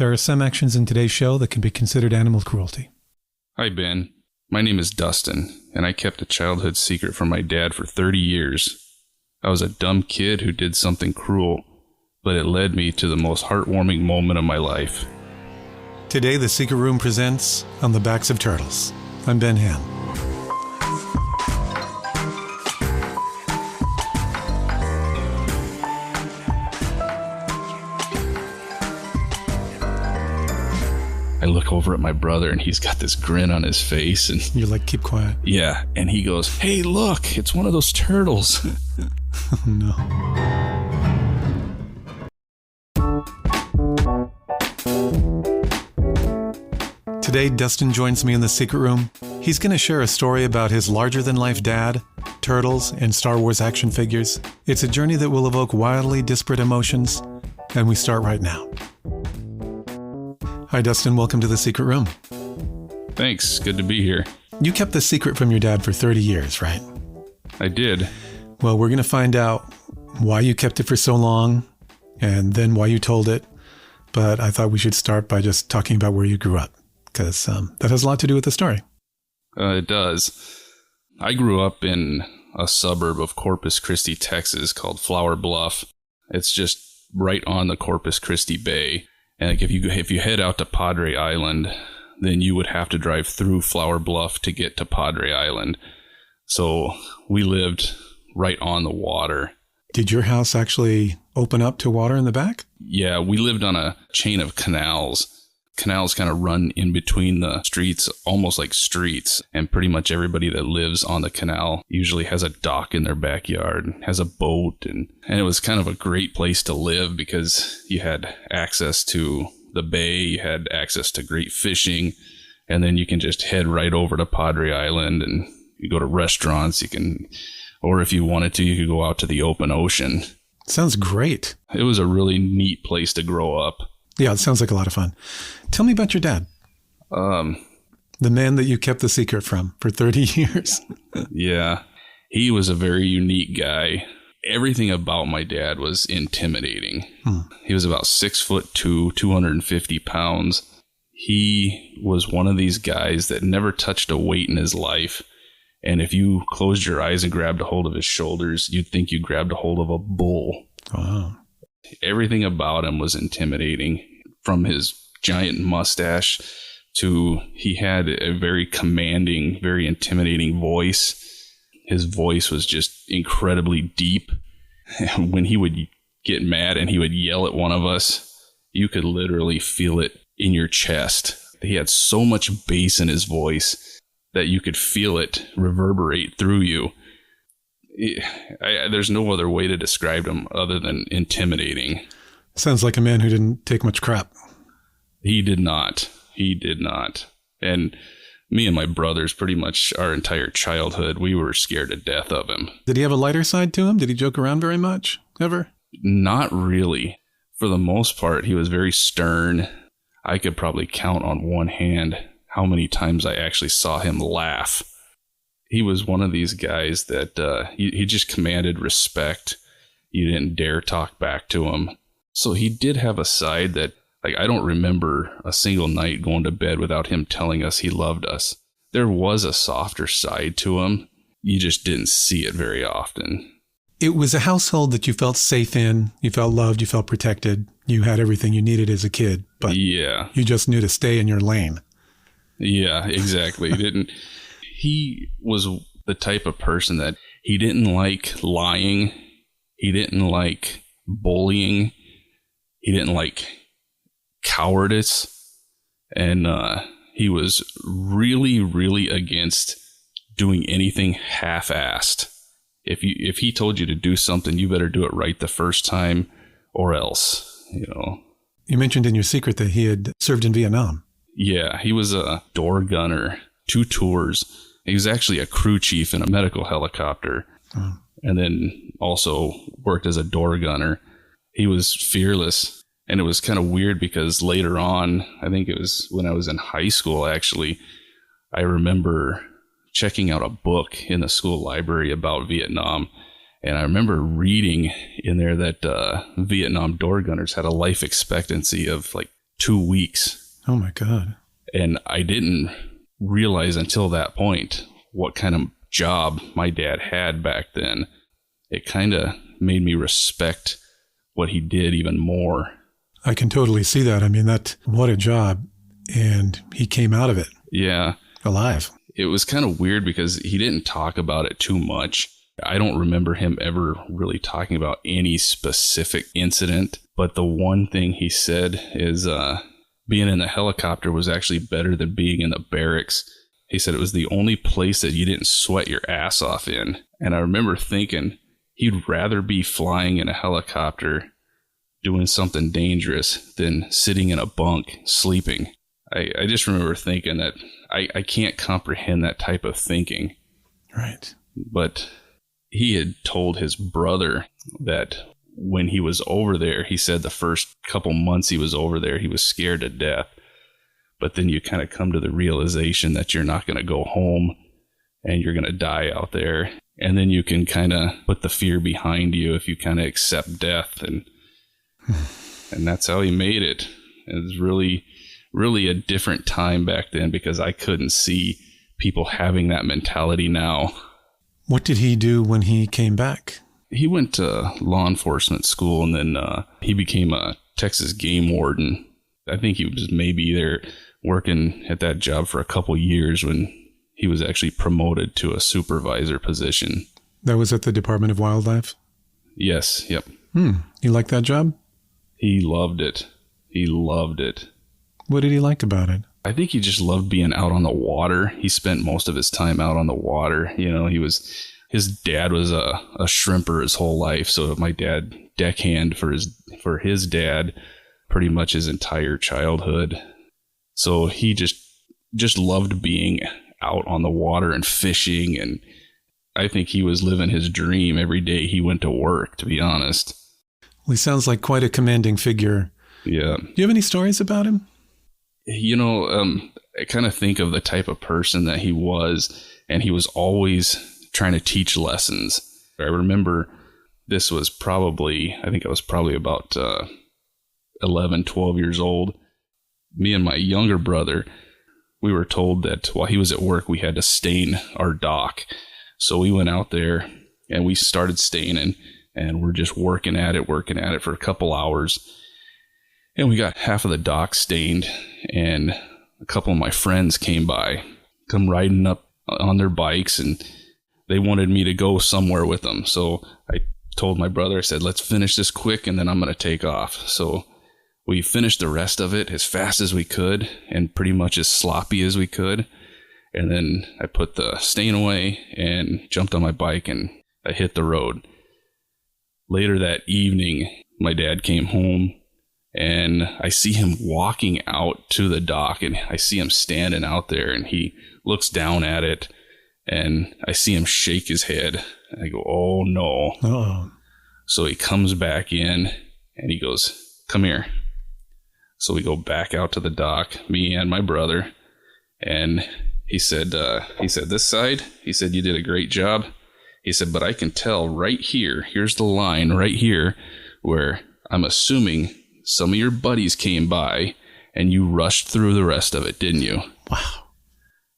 There are some actions in today's show that can be considered animal cruelty. Hi, Ben. My name is Dustin, and I kept a childhood secret from my dad for 30 years. I was a dumb kid who did something cruel, but it led me to the most heartwarming moment of my life. Today, The Secret Room presents On the Backs of Turtles. I'm Ben Ham. I look over at my brother, and he's got this grin on his face, and You're like, keep quiet. yeah, and he goes, "Hey, look, it's one of those turtles." Oh, no. Today, Dustin joins me in the secret room. He's going to share a story about his larger-than-life dad, turtles, and Star Wars action figures. It's a journey that will evoke wildly disparate emotions, and we start right now. Hi, Dustin. Welcome to the secret room. Thanks, good to be here. You kept the secret from your dad for 30 years, right? I did. Well, we're going to find out why you kept it for so long, and then why you told it. But I thought we should start by just talking about where you grew up, because that has a lot to do with the story. It does. I grew up in a suburb of Corpus Christi, Texas called Flower Bluff. It's just right on the Corpus Christi Bay. And like if you head out to Padre Island, then you would have to drive through Flower Bluff to get to Padre Island. So we lived right on the water. Did your house actually open up to water in the back? Yeah, we lived on a chain of canals. Canals kind of run in between the streets, almost like streets. And pretty much everybody that lives on the canal usually has a dock in their backyard, has a boat. And it was kind of a great place to live because you had access to the bay, you had access to great fishing. And then you can just head right over to Padre Island and you go to restaurants. Or if you wanted to, you could go out to the open ocean. Sounds great. It was a really neat place to grow up. Yeah, it sounds like a lot of fun. Tell me about your dad. The man that you kept the secret from for 30 years. Yeah, he was a very unique guy. Everything about my dad was intimidating. He was about 6'2", 250 pounds. He was one of these guys that never touched a weight in his life. And if you closed your eyes and grabbed a hold of his shoulders, you'd think you grabbed a hold of a bull. Wow. Everything about him was intimidating, from his giant mustache to he had a very commanding, very intimidating voice. His voice was just incredibly deep. When he would get mad and he would yell at one of us, you could literally feel it in your chest. He had so much bass in his voice that you could feel it reverberate through you. There's no other way to describe him other than intimidating. Sounds like a man who didn't take much crap. He did not. He did not. And me and my brothers, pretty much our entire childhood, we were scared to death of him. Did he have a lighter side to him? Did he joke around very much? Ever? Not really. For the most part, he was very stern. I could probably count on one hand how many times I actually saw him laugh. He was one of these guys that he just commanded respect. You didn't dare talk back to him. So he did have a side that, like, I don't remember a single night going to bed without him telling us he loved us. There was a softer side to him. You just didn't see it very often. It was a household that you felt safe in. You felt loved. You felt protected. You had everything you needed as a kid. But yeah, you just knew to stay in your lane. Yeah, exactly. He was the type of person that he didn't like lying. He didn't like bullying. He didn't like cowardice. And he was really, really against doing anything half-assed. If he told you to do something, you better do it right the first time or else, you know. You mentioned in your secret that he had served in Vietnam. Yeah, he was a door gunner, 2 tours. He was actually a crew chief in a medical helicopter, and then also worked as a door gunner. He was fearless, and it was kind of weird because later on, I think it was when I was in high school, actually, I remember checking out a book in the school library about Vietnam, and I remember reading in there that Vietnam door gunners had a life expectancy of like 2 weeks. Oh my God. And I didn't realize until that point what kind of job my dad had back then. It kind of made me respect what he did even more. I can totally see that. I mean, what a job. And he came out of it. Yeah. Alive. It was kind of weird because he didn't talk about it too much. I don't remember him ever really talking about any specific incident. But the one thing he said is being in the helicopter was actually better than being in the barracks. He said it was the only place that you didn't sweat your ass off in. And I remember thinking he'd rather be flying in a helicopter doing something dangerous than sitting in a bunk sleeping. I just remember thinking that I can't comprehend that type of thinking. Right. But he had told his brother that when he was over there, he said the first couple months he was over there, he was scared to death. But then you kind of come to the realization that you're not going to go home and you're going to die out there. And then you can kind of put the fear behind you if you kind of accept death. And that's how he made it. It was really a different time back then because I couldn't see people having that mentality now. What did he do when he came back? He went to law enforcement school, and then he became a Texas game warden. I think he was maybe there working at that job for a couple years when he was actually promoted to a supervisor position. That was at the Department of Wildlife? Yes, yep. You like that job? He loved it. He loved it. What did he like about it? I think he just loved being out on the water. He spent most of his time out on the water. You know, his dad was a shrimper his whole life. So my dad deckhand for his dad pretty much his entire childhood. So he just loved being out on the water and fishing. And I think he was living his dream every day he went to work, to be honest. Well, he sounds like quite a commanding figure. Yeah. Do you have any stories about him? You know, I kind of think of the type of person that he was, and he was always trying to teach lessons. I remember this was I think I was probably about 11, 12 years old. Me and my younger brother, we were told that while he was at work, we had to stain our dock. So we went out there and we started staining, and we're just working at it for a couple hours. And we got half of the dock stained, and a couple of my friends come riding up on their bikes, and they wanted me to go somewhere with them. So I told my brother, I said, let's finish this quick, and then I'm going to take off. So we finished the rest of it as fast as we could and pretty much as sloppy as we could. And then I put the stain away and jumped on my bike, and I hit the road. Later that evening, my dad came home, and I see him walking out to the dock, and I see him standing out there, and he looks down at it, and I see him shake his head. And I go, oh no. Uh-oh. So he comes back in, and he goes, come here. So we go back out to the dock, me and my brother, and he said, this side, he said, you did a great job. He said, but I can tell right here, here's the line right here, where I'm assuming some of your buddies came by and you rushed through the rest of it, didn't you? Wow.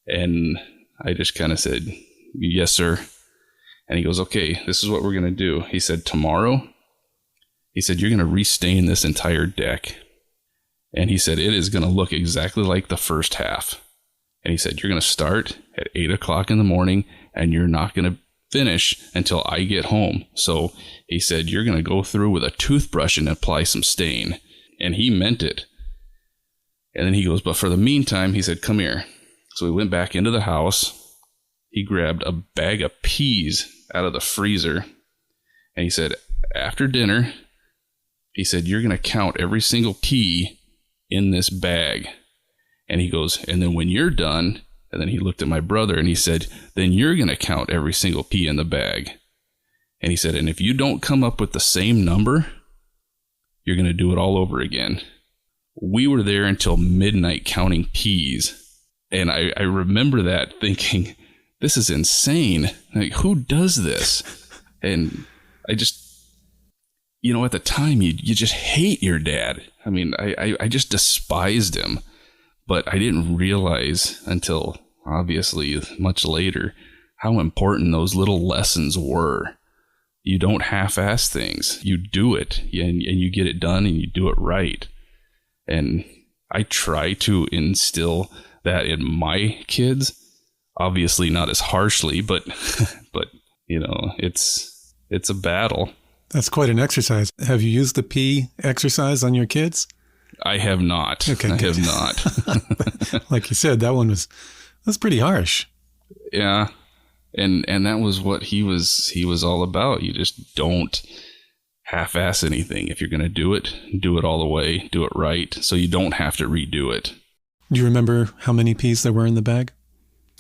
And I just kind of said, yes, sir. And he goes, okay, this is what we're going to do. He said, tomorrow, he said, you're going to restain this entire deck. And he said, it is going to look exactly like the first half. And he said, you're going to start at 8 o'clock in the morning, and you're not going to finish until I get home. So he said, you're going to go through with a toothbrush and apply some stain. And he meant it. And then he goes, but for the meantime, he said, come here. So we went back into the house. He grabbed a bag of peas out of the freezer. And he said, after dinner, he said, you're going to count every single pea in this bag. And he goes, and then when you're done, and then he looked at my brother and he said, then you're going to count every single pea in the bag. And he said, and if you don't come up with the same number, you're going to do it all over again. We were there until midnight counting peas. And I remember that thinking, this is insane. Like, who does this? And at the time, you just hate your dad. I mean, I just despised him. But I didn't realize until, obviously, much later, how important those little lessons were. You don't half-ass things. You do it, and you get it done, and you do it right. And I try to instill that in my kids. Obviously not as harshly, but it's a battle. That's quite an exercise. Have you used the P exercise on your kids? I have not. Okay, I good. have not. Like you said, that one was pretty harsh. Yeah. And that was what he was all about. You just don't half-ass anything. If you're going to do it all the way, do it right, so you don't have to redo it. Do you remember how many peas there were in the bag?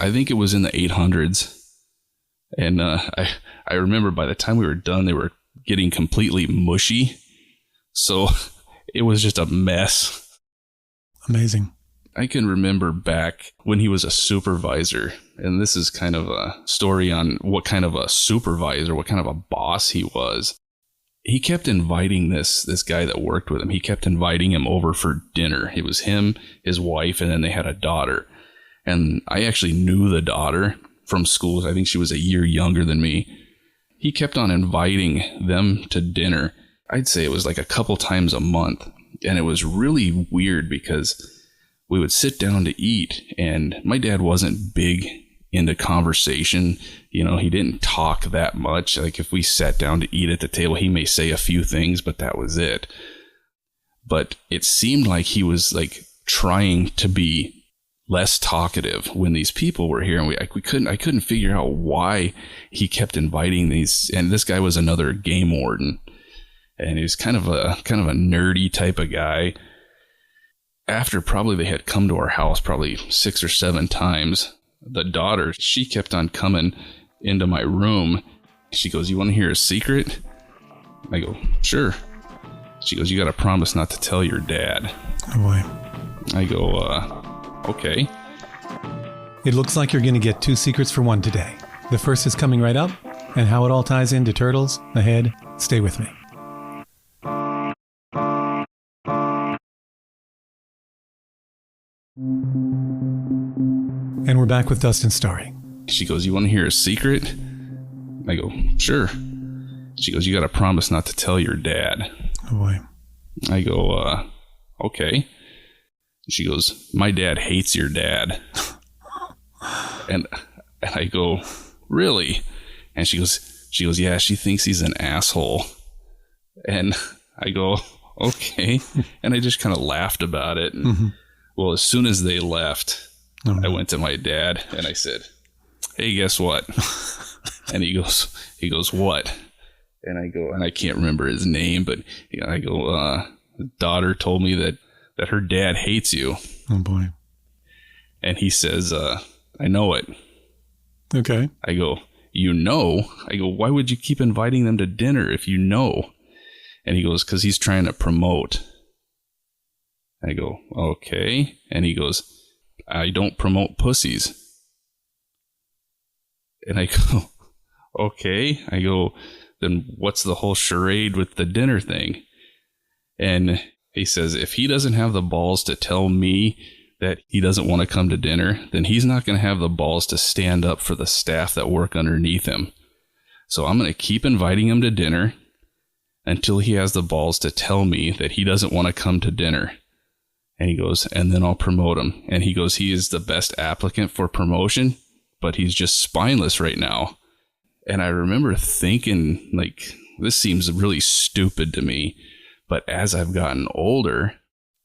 I think it was in the 800s. And I remember by the time we were done, they were getting completely mushy. So it was just a mess. Amazing. I can remember back when he was a supervisor, and this is kind of a story on what kind of a supervisor, what kind of a boss he was. He kept inviting this guy that worked with him. He kept inviting him over for dinner. It was him, his wife, and then they had a daughter. And I actually knew the daughter from school. I think she was a year younger than me. He kept on inviting them to dinner. I'd say it was like a couple times a month. And it was really weird because we would sit down to eat, and my dad wasn't big into conversation. He didn't talk that much. Like if we sat down to eat at the table, he may say a few things, but that was it. But it seemed like he was like trying to be less talkative when these people were here, and I couldn't figure out why he kept inviting these. And this guy was another game warden, and he was kind of a nerdy type of guy. After probably they had come to our house probably 6 or 7 times, the daughter, she kept on coming into my room. She goes, "You want to hear a secret?" I go, "Sure." She goes, "You got to promise not to tell your dad." Oh boy. I go, okay. It looks like you're going to get 2 secrets for one today. The first is coming right up, and how it all ties into turtles ahead. Stay with me. And we're back with Dustin's story. She goes, "You want to hear a secret?" I go, "Sure." She goes, "You got to promise not to tell your dad." Oh boy. I go, okay. She goes, "My dad hates your dad." and I go, "Really?" And she goes, "Yeah, she thinks he's an asshole." And I go, "Okay." And I just kind of laughed about it. And, well, as soon as they left, I went to my dad and I said, "Hey, guess what?" And he goes, "What?" And I go, and I can't remember his name, but I go, "Daughter told me that her dad hates you." Oh boy. And he says, "I know it." Okay. I go, "You know?" I go, "Why would you keep inviting them to dinner if you know?" And he goes, "'Cause he's trying to promote." I go, "Okay." And he goes, "I don't promote pussies." And I go, "Okay." I go, "Then what's the whole charade with the dinner thing?" And he says, "If he doesn't have the balls to tell me that he doesn't want to come to dinner, then he's not going to have the balls to stand up for the staff that work underneath him. So I'm going to keep inviting him to dinner until he has the balls to tell me that he doesn't want to come to dinner." And he goes, "And then I'll promote him." And he goes, "He is the best applicant for promotion, but he's just spineless right now." And I remember thinking, like, this seems really stupid to me. But as I've gotten older,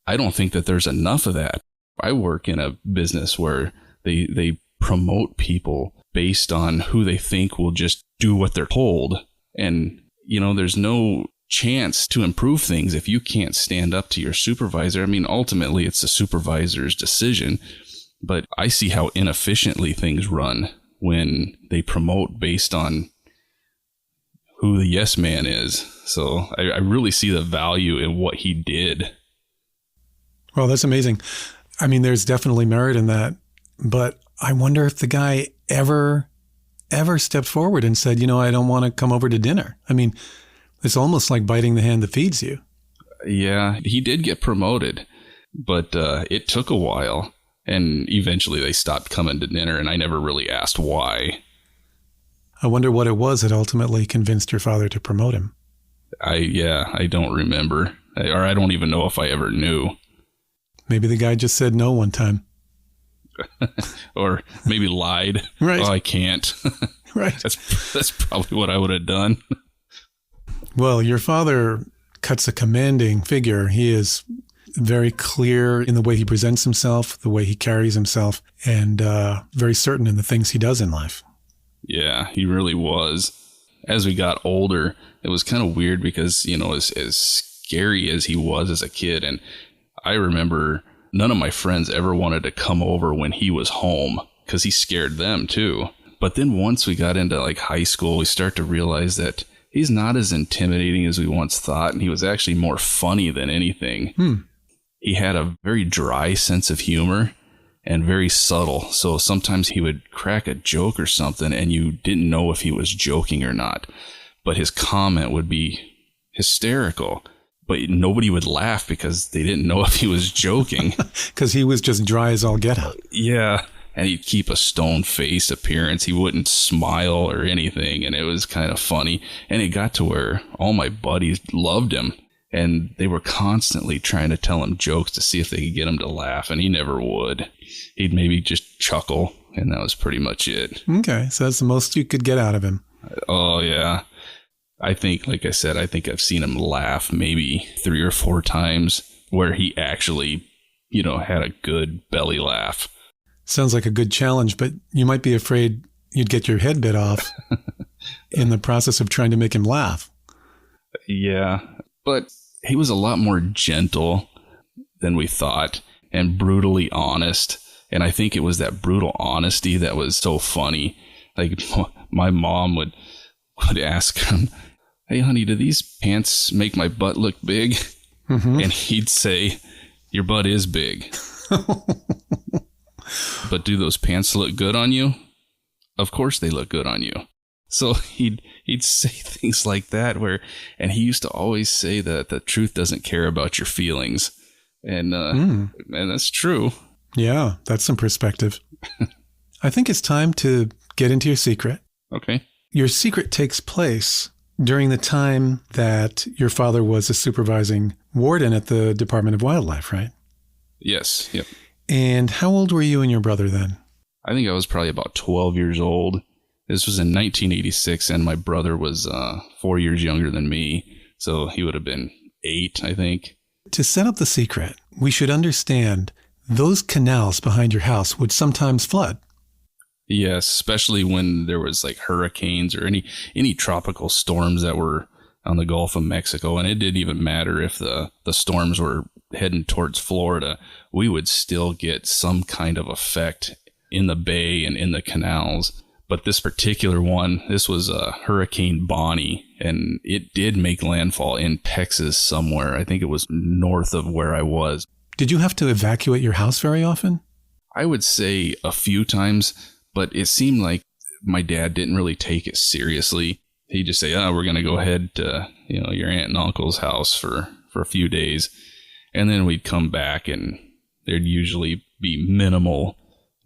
I don't think that there's enough of that. I work in a business where they promote people based on who they think will just do what they're told. And, there's no chance to improve things if you can't stand up to your supervisor. I mean, ultimately, it's the supervisor's decision. But I see how inefficiently things run when they promote based on who the yes man is. So I really see the value in what he did. Well, that's amazing. I mean, there's definitely merit in that, but I wonder if the guy ever stepped forward and said, "I don't want to come over to dinner." I mean, It's almost like biting the hand that feeds you. Yeah, he did get promoted, but it took a while. And eventually they stopped coming to dinner, and I never really asked why. I wonder what it was that ultimately convinced your father to promote him. I don't remember. Or I don't even know if I ever knew. Maybe the guy just said no one time. Or maybe lied. Right. Oh, I can't. Right. That's probably what I would have done. Well, your father cuts a commanding figure. He is very clear in the way he presents himself, the way he carries himself, and very certain in the things he does in life. Yeah, he really was. As we got older, it was kind of weird because, as scary as he was as a kid, and I remember none of my friends ever wanted to come over when he was home because he scared them too. But then once we got into like high school, we start to realize that he's not as intimidating as we once thought, and he was actually more funny than anything. He had a very dry sense of humor and very subtle. So sometimes he would crack a joke or something and you didn't know if he was joking or not. But his comment would be hysterical. But nobody would laugh because they didn't know if he was joking. Because he was just dry as all get out. Yeah. And he'd keep a stone-faced appearance. He wouldn't smile or anything. And it was kind of funny. And it got to where all my buddies loved him. And they were constantly trying to tell him jokes to see if they could get him to laugh, and he never would. He'd maybe just chuckle, and that was pretty much it. Okay, so that's the most you could get out of him. Oh, yeah. I think, like I said, I've seen him laugh maybe 3 or 4 times where he actually, had a good belly laugh. Sounds like a good challenge, but you might be afraid you'd get your head bit off in the process of trying to make him laugh. Yeah, but he was a lot more gentle than we thought and brutally honest. And I think it was that brutal honesty that was so funny. Like my mom would ask him, "Hey, honey, do these pants make my butt look big?" Mm-hmm. And he'd say, "Your butt is big." "But do those pants look good on you?" "Of course they look good on you." So he'd say things like that and he used to always say that the truth doesn't care about your feelings. And that's true. Yeah, that's some perspective. I think it's time to get into your secret. Okay. Your secret takes place during the time that your father was a supervising warden at the Department of Wildlife, right? Yes. Yep. And how old were you and your brother then? I think I was probably about 12 years old. This was in 1986, and my brother was 4 years younger than me, so he would have been 8, I think. To set up the secret, we should understand those canals behind your house would sometimes flood. Yes, especially when there was like hurricanes or any tropical storms that were on the Gulf of Mexico, and it didn't even matter if the storms were heading towards Florida, we would still get some kind of effect in the bay and in the canals. But this particular one, this was Hurricane Bonnie, and it did make landfall in Texas somewhere. I think it was north of where I was. Did you have to evacuate your house very often? I would say a few times, but it seemed like my dad didn't really take it seriously. He'd just say, we're going to go ahead to your aunt and uncle's house for a few days. And then we'd come back and there'd usually be minimal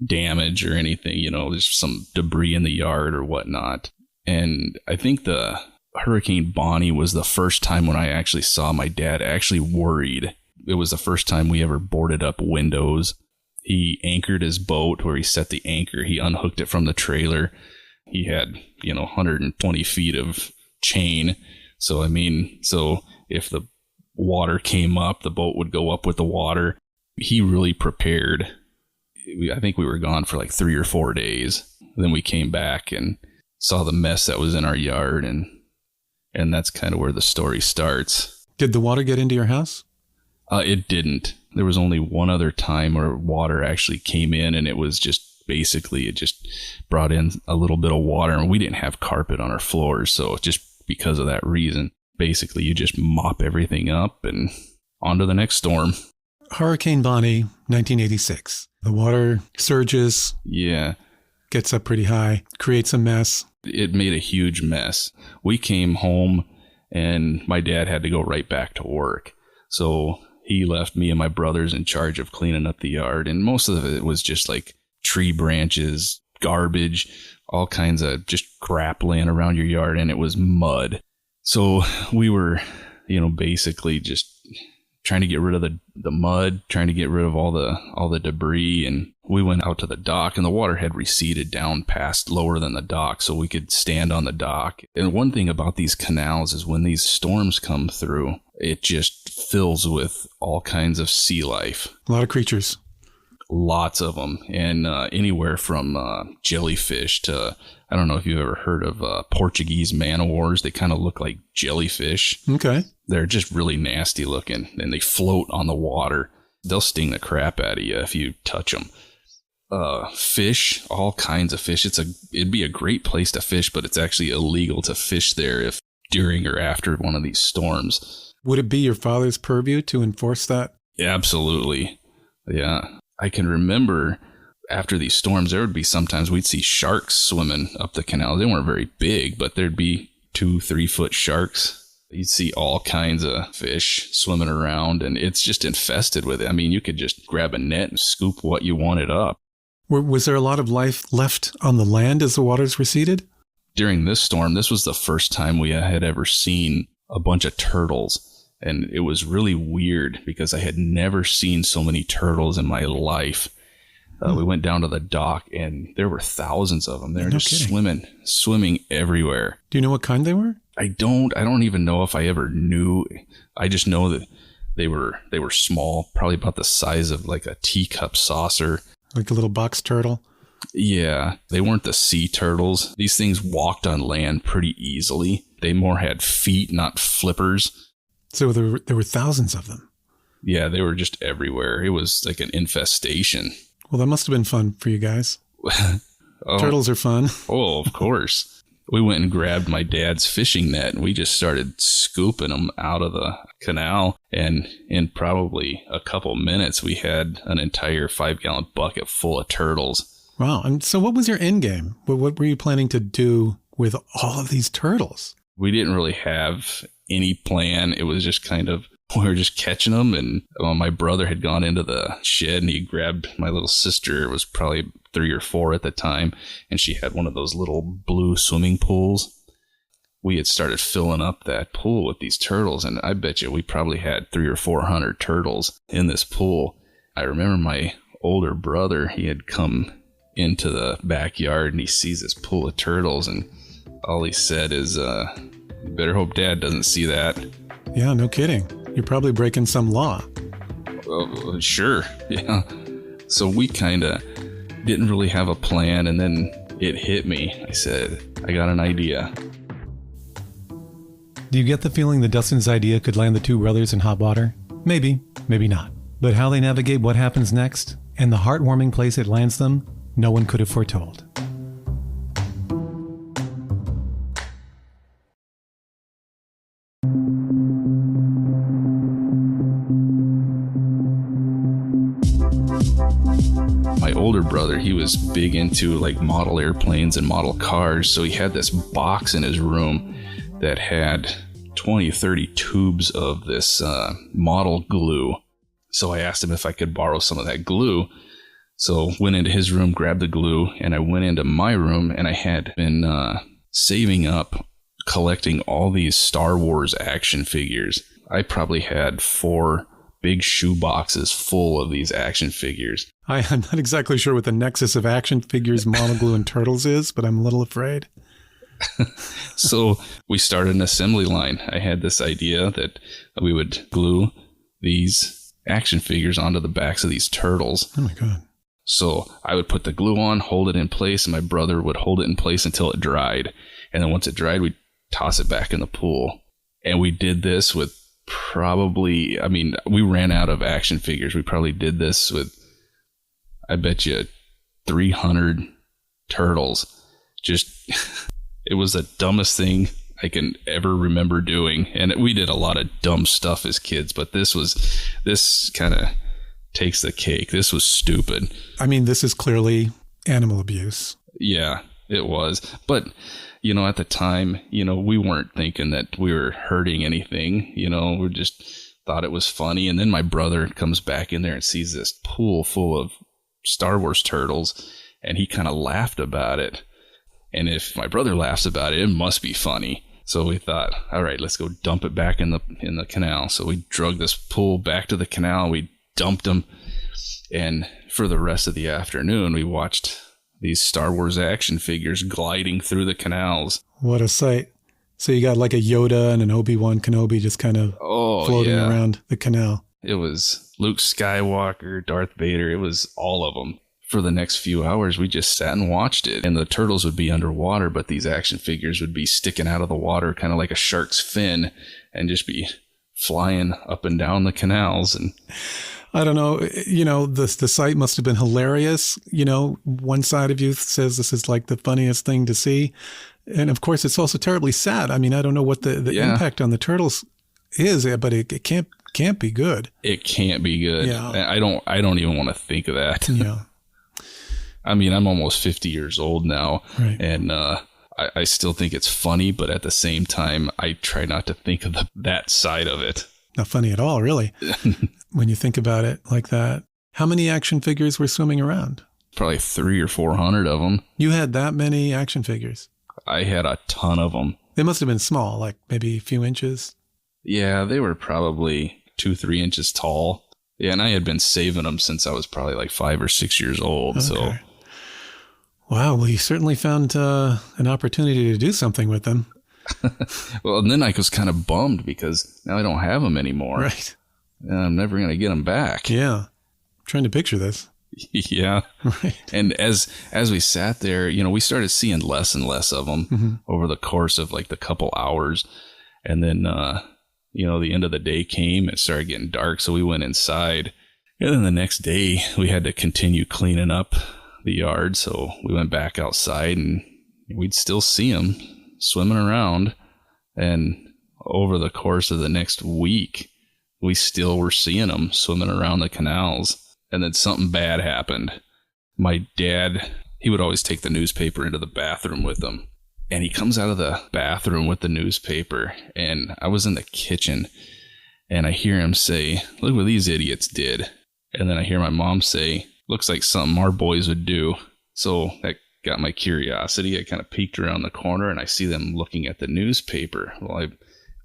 damage or anything, there's some debris in the yard or whatnot. And I think the Hurricane Bonnie was the first time when I actually saw my dad actually worried. It was the first time we ever boarded up windows. He anchored his boat where he set the anchor. He unhooked it from the trailer. He had, 120 feet of chain. So if the water came up, the boat would go up with the water. He really prepared. I think we were gone for like 3 or 4 days. Then we came back and saw the mess that was in our yard, and that's kind of where the story starts. Did the water get into your house? It didn't. There was only one other time where water actually came in, and it was just basically, it just brought in a little bit of water, and we didn't have carpet on our floors, so just because of that reason, basically you just mop everything up and on to the next storm. Hurricane Bonnie, 1986. The water surges. Yeah. Gets up pretty high, creates a mess. It made a huge mess. We came home and my dad had to go right back to work. So he left me and my brothers in charge of cleaning up the yard. And most of it was just like tree branches, garbage, all kinds of just crap laying around your yard. And it was mud. So we were, basically just trying to get rid of the mud, trying to get rid of all the debris. And we went out to the dock, and the water had receded down past lower than the dock, so we could stand on the dock. And one thing about these canals is when these storms come through, it just fills with all kinds of sea life. A lot of creatures. Lots of them. And anywhere from jellyfish to, I don't know if you've ever heard of Portuguese man-o-wars. They kind of look like jellyfish. Okay. They're just really nasty looking, and they float on the water. They'll sting the crap out of you if you touch them. Fish, all kinds of fish. It'd be a great place to fish, but it's actually illegal to fish there if during or after one of these storms. Would it be your father's purview to enforce that? Absolutely. Yeah. I can remember after these storms, there would be sometimes we'd see sharks swimming up the canal. They weren't very big, but there'd be 2-3 foot sharks. You'd see all kinds of fish swimming around, and it's just infested with it. I mean, you could just grab a net and scoop what you wanted up. Was there a lot of life left on the land as the waters receded? During this storm, this was the first time we had ever seen a bunch of turtles. And it was really weird because I had never seen so many turtles in my life. We went down to the dock, and there were thousands of them. They were just swimming everywhere. Do you know what kind they were? I don't even know if I ever knew. I just know that they were small, probably about the size of like a teacup saucer. Like a little box turtle? Yeah, they weren't the sea turtles. These things walked on land pretty easily. They more had feet, not flippers. So there were thousands of them. Yeah, they were just everywhere. It was like an infestation. Well, that must have been fun for you guys. Turtles are fun. Oh, of course. We went and grabbed my dad's fishing net, and we just started scooping them out of the canal. And in probably a couple minutes, we had an entire 5-gallon bucket full of turtles. Wow. And so what was your end game? What were you planning to do with all of these turtles? We didn't really have any plan. It was just kind of, we were just catching them. And my brother had gone into the shed, and he grabbed my little sister. It was probably 3 or 4 at the time, and she had one of those little blue swimming pools. We had started filling up that pool with these turtles, and I bet you we probably had 300 or 400 turtles in this pool. I remember my older brother, he had come into the backyard, and he sees this pool of turtles, and all he said is, better hope Dad doesn't see that. Yeah, no kidding. You're probably breaking some law. Sure, yeah. So we kind of didn't really have a plan, and then it hit me. I said, I got an idea. Do you get the feeling that Dustin's idea could land the two brothers in hot water? Maybe, maybe not. But how they navigate what happens next, and the heartwarming place it lands them, no one could have foretold. My older brother, he was big into like model airplanes and model cars, so he had this box in his room that had 20-30 tubes of this model glue. So I asked him if I could borrow some of that glue. So went into his room, grabbed the glue, and I went into my room, and I had been saving up, collecting all these Star Wars action figures. I probably had 4 big shoe boxes full of these action figures. I'm not exactly sure what the nexus of action figures, model glue, and turtles is, but I'm a little afraid. So we started an assembly line. I had this idea that we would glue these action figures onto the backs of these turtles. Oh my God. So I would put the glue on, hold it in place, and my brother would hold it in place until it dried. And then once it dried, we'd toss it back in the pool. And we did this with probably, we ran out of action figures. We probably did this with, I bet you, 300 turtles. Just, it was the dumbest thing I can ever remember doing. And we did a lot of dumb stuff as kids, but this kind of takes the cake. This was stupid. This is clearly animal abuse. Yeah. it was. But, at the time, we weren't thinking that we were hurting anything. We just thought it was funny. And then my brother comes back in there and sees this pool full of Star Wars turtles, and he kind of laughed about it. And if my brother laughs about it, it must be funny. So we thought, all right, let's go dump it back in the canal. So we drug this pool back to the canal. We dumped them. And for the rest of the afternoon, we watched these Star Wars action figures gliding through the canals. What a sight. So you got like a Yoda and an Obi-Wan Kenobi just kind of floating around the canal. It was Luke Skywalker, Darth Vader. It was all of them. For the next few hours, we just sat and watched it. And the turtles would be underwater, but these action figures would be sticking out of the water, kind of like a shark's fin, and just be flying up and down the canals. And I don't know, the sight must have been hilarious. One side of you says this is like the funniest thing to see. And of course, it's also terribly sad. I mean, I don't know what the impact on the turtles is, but it can't be good. It can't be good. Yeah. I don't even want to think of that. Yeah. I mean, I'm almost 50 years old now, right. And I still think it's funny, but at the same time, I try not to think of that side of it. Not funny at all, really, when you think about it like that. How many action figures were swimming around? Probably 300 or 400 of them. You had that many action figures? I had a ton of them. They must have been small, like maybe a few inches? Yeah, they were probably 2-3 inches tall. Yeah, and I had been saving them since I was probably like 5 or 6 years old. Okay. So. Wow, well, you certainly found an opportunity to do something with them. Well, and then I was kind of bummed because now I don't have them anymore. Right. And I'm never going to get them back. Yeah. I'm trying to picture this. Yeah. Right. And as we sat there, we started seeing less and less of them over the course of like the couple hours. And then, the end of the day came and it started getting dark. So we went inside. And then the next day we had to continue cleaning up the yard. So we went back outside and we'd still see them swimming around. And over the course of the next week, we still were seeing them swimming around the canals. And then something bad happened. My dad, he would always take the newspaper into the bathroom with him. And he comes out of the bathroom with the newspaper. And I was in the kitchen and I hear him say, "Look what these idiots did." And then I hear my mom say, "Looks like something our boys would do." So that got my curiosity. I kind of peeked around the corner and I see them looking at the newspaper. Well, I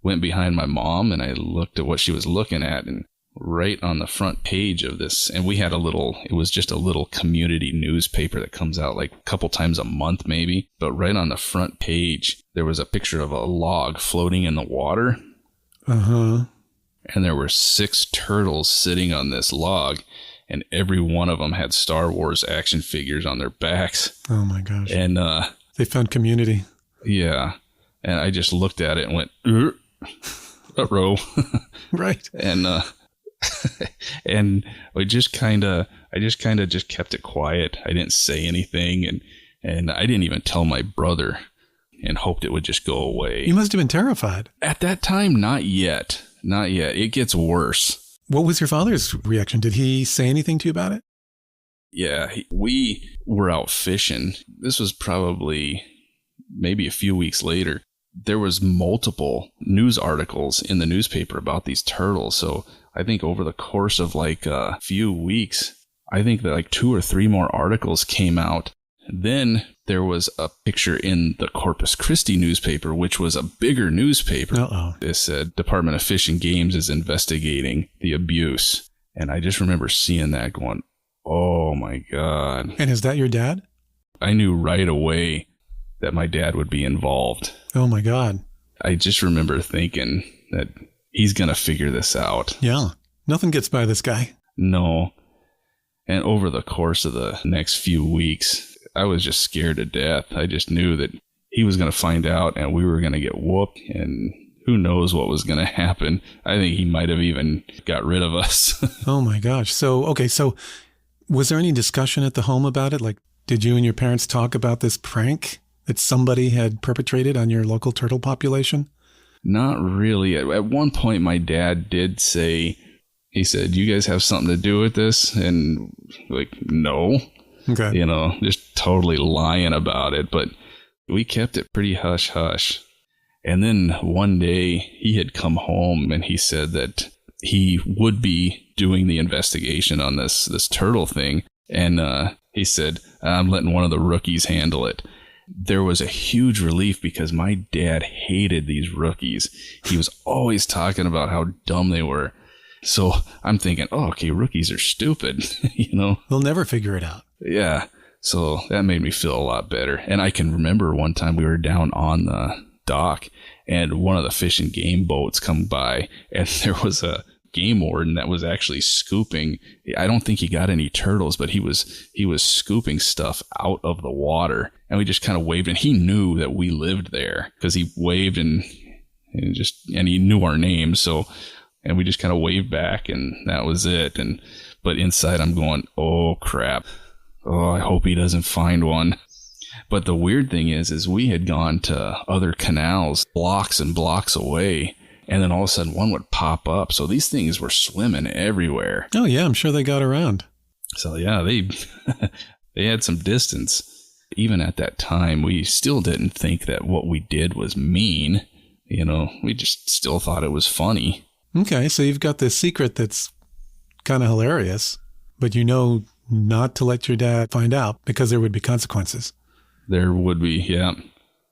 went behind my mom and I looked at what she was looking at, and right on the front page of this, and we had it was just a little community newspaper that comes out like a couple times a month maybe, but right on the front page, there was a picture of a log floating in the water. Uh-huh. And there were 6 turtles sitting on this log. And every one of them had Star Wars action figures on their backs. Oh, my gosh. And they found community. Yeah. And I just looked at it and went, uh-oh. Right. And and I just kind of just kept it quiet. I didn't say anything. And I didn't even tell my brother and hoped it would just go away. You must have been terrified. At that time, not yet. Not yet. It gets worse. What was your father's reaction? Did he say anything to you about it? Yeah, we were out fishing. This was probably maybe a few weeks later. There was multiple news articles in the newspaper about these turtles. So I think over the course of like a few weeks, I think that like 2 or 3 more articles came out. Then there was a picture in the Corpus Christi newspaper, which was a bigger newspaper. Uh-oh. It said Department of Fish and Games is investigating the abuse. And I just remember seeing that going, oh my God. And is that your dad? I knew right away that my dad would be involved. Oh my God. I just remember thinking that he's going to figure this out. Yeah. Nothing gets by this guy. No. And over the course of the next few weeks, I was just scared to death. I just knew that he was going to find out and we were going to get whooped, and who knows what was going to happen. I think he might have even got rid of us. Oh my gosh. So was there any discussion at the home about it? Like, did you and your parents talk about this prank that somebody had perpetrated on your local turtle population? Not really. At one point, my dad did say, he said, "You guys have something to do with this?" And like, no. Okay. Just totally lying about it. But we kept it pretty hush hush. And then one day he had come home and he said that he would be doing the investigation on this turtle thing. And he said, I'm letting one of the rookies handle it. There was a huge relief because my dad hated these rookies. He was always talking about how dumb they were. So I'm thinking, oh, okay, rookies are stupid, They'll never figure it out. Yeah. So that made me feel a lot better. And I can remember one time we were down on the dock and one of the fish and game boats come by and there was a game warden that was actually scooping. I don't think he got any turtles, but he was scooping stuff out of the water. And we just kind of waved, and he knew that we lived there because he waved and he knew our names. So, and we just kind of waved back, and that was it. But inside I'm going, oh crap. Oh, I hope he doesn't find one. But the weird thing is we had gone to other canals blocks and blocks away, and then all of a sudden one would pop up. So these things were swimming everywhere. Oh yeah, I'm sure they got around. So yeah, they had some distance. Even at that time, we still didn't think that what we did was mean. We just still thought it was funny. Okay, so you've got this secret that's kind of hilarious, but not to let your dad find out because there would be consequences. There would be, yeah.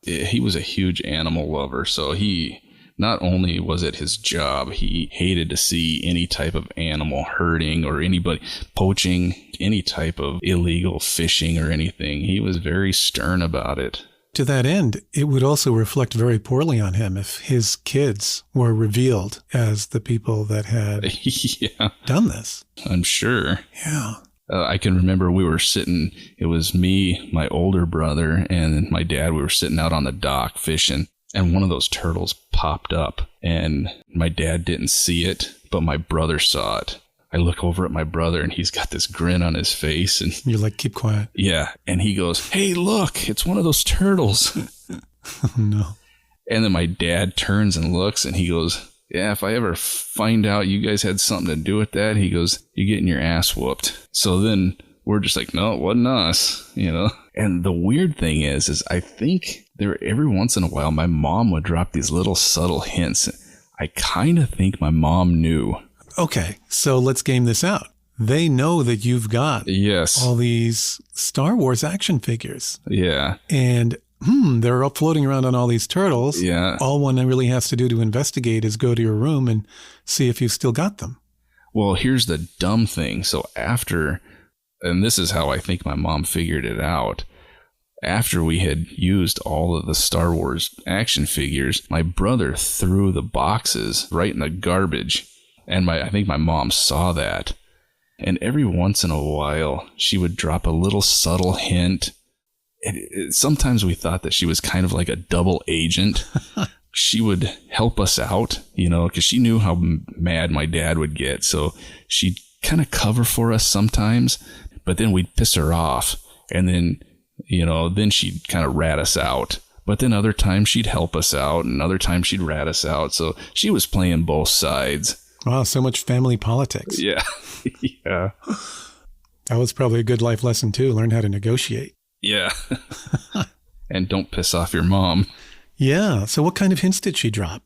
He was a huge animal lover, so he not only was it his job, he hated to see any type of animal hurting or anybody poaching, any type of illegal fishing or anything. He was very stern about it. To that end, it would also reflect very poorly on him if his kids were revealed as the people that had done this. I'm sure. Yeah. I can remember we were sitting, it was me, my older brother, and my dad. We were sitting out on the dock fishing, and one of those turtles popped up, and my dad didn't see it, but my brother saw it. I look over at my brother, and he's got this grin on his face. And you're like, keep quiet. Yeah, and he goes, hey, look, it's one of those turtles. Oh, no. And then my dad turns and looks, and he goes, yeah, if I ever find out you guys had something to do with that, he goes, you're getting your ass whooped. So then we're just like, no, it wasn't us, And the weird thing is I think every once in a while, my mom would drop these little subtle hints. I kind of think my mom knew. Okay, so let's game this out. They know that you've got all these Star Wars action figures. Yeah. And they're all floating around on all these turtles. Yeah. All one really has to do to investigate is go to your room and see if you've still got them. Well, here's the dumb thing. So after, and this is how I think my mom figured it out, after we had used all of the Star Wars action figures, my brother threw the boxes right in the garbage. And I think my mom saw that. And every once in a while, she would drop a little subtle hint. Sometimes we thought that she was kind of like a double agent. She would help us out, because she knew how mad my dad would get. So she'd kind of cover for us sometimes, but then we'd piss her off. And then, then she'd kind of rat us out. But then other times she'd help us out, and other times she'd rat us out. So she was playing both sides. Wow, so much family politics. Yeah. Yeah. That was probably a good life lesson, too. Learn how to negotiate. Yeah. And don't piss off your mom. Yeah. So what kind of hints did she drop?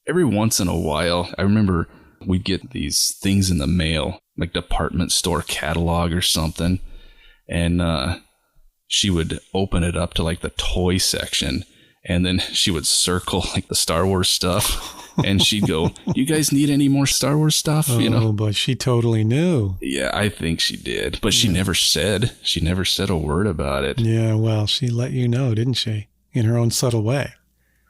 Every once in a while, I remember we'd get these things in the mail, like department store catalog or something. And she would open it up to like the toy section. And then she would circle like the Star Wars stuff. And she'd go, you guys need any more Star Wars stuff? Oh, but she totally knew. Yeah, I think she did. But she never said a word about it. Yeah, well, she let you know, didn't she? In her own subtle way.